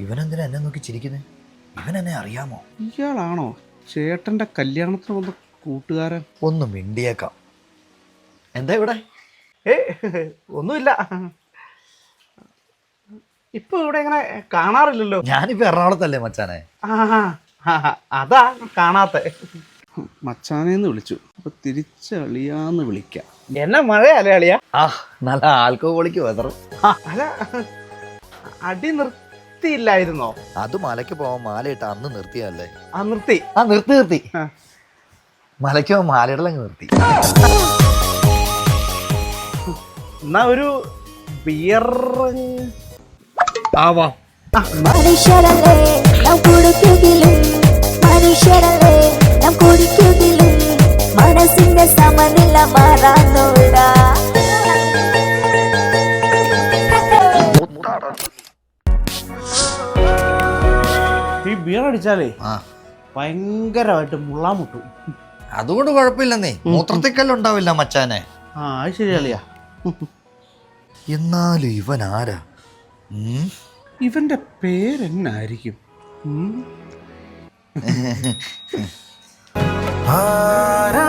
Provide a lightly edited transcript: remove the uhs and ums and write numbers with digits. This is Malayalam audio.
ഇവനെന്തിനാ എന്നെ നോക്കി ചിരിക്കുന്നത്? ഇവനെന്നെ അറിയാമോ? ഇയാളാണോ ചേട്ടൻ്റെ കല്യാണത്തിന് വന്ന കൂട്ടുകാരൻ? ഒന്ന് മിണ്ടിയേക്കാം. എന്താ ഇവിടെ? ഒന്നുമില്ല. ഇപ്പൊ ഇവിടെ ഇങ്ങനെ കാണാറില്ലല്ലോ. ഞാനിപ്പോ എറണാകുളത്തല്ലേ മച്ചാനെ. അതാ കാണാത്ത. മച്ചാനേന്ന് വിളിച്ചു, അപ്പൊ തിരിച്ചളിയാന്ന് വിളിക്കാം. എന്നെ മഴയല്ലേ അളിയാ? നല്ല ആൽക്കഹോളിക്ക് വെതർ. അല്ല, അടി നിർത്തിയില്ലായിരുന്നോ? അത് മലയ്ക്ക് പോവാൻ മാലയിട്ട് അന്ന് നിർത്തിയല്ലേ? നിർത്തി. നിർത്തി മലയ്ക്ക് പോവാൻ മാലയിടലങ്ങ് നിർത്തി. എന്നാ ഒരു ബിയർ ആവാം. മനുഷ്യരല്ലേ നാം കുടിക്കുകിലും, മനുഷ്യരല്ലേ നാം കുടിക്കുകിലും, മനസ്സിന്റെ സമനില മാറാന്നോടാ. ഈ ബിയർ അടിച്ചാലേ ഭയങ്കരമായിട്ട് മുള്ളാൻ മുട്ടും. അതുകൊണ്ട് കുഴപ്പമില്ലെന്നേ, മൂത്രത്തിക്കല്ലുണ്ടാവില്ല മച്ചാനെ. അത് ശരിയല്ലയാ. എന്നാലും ഇവൻ ആരാ? ഇവന്റെ പേരെന്നായിരിക്കും? ആരാ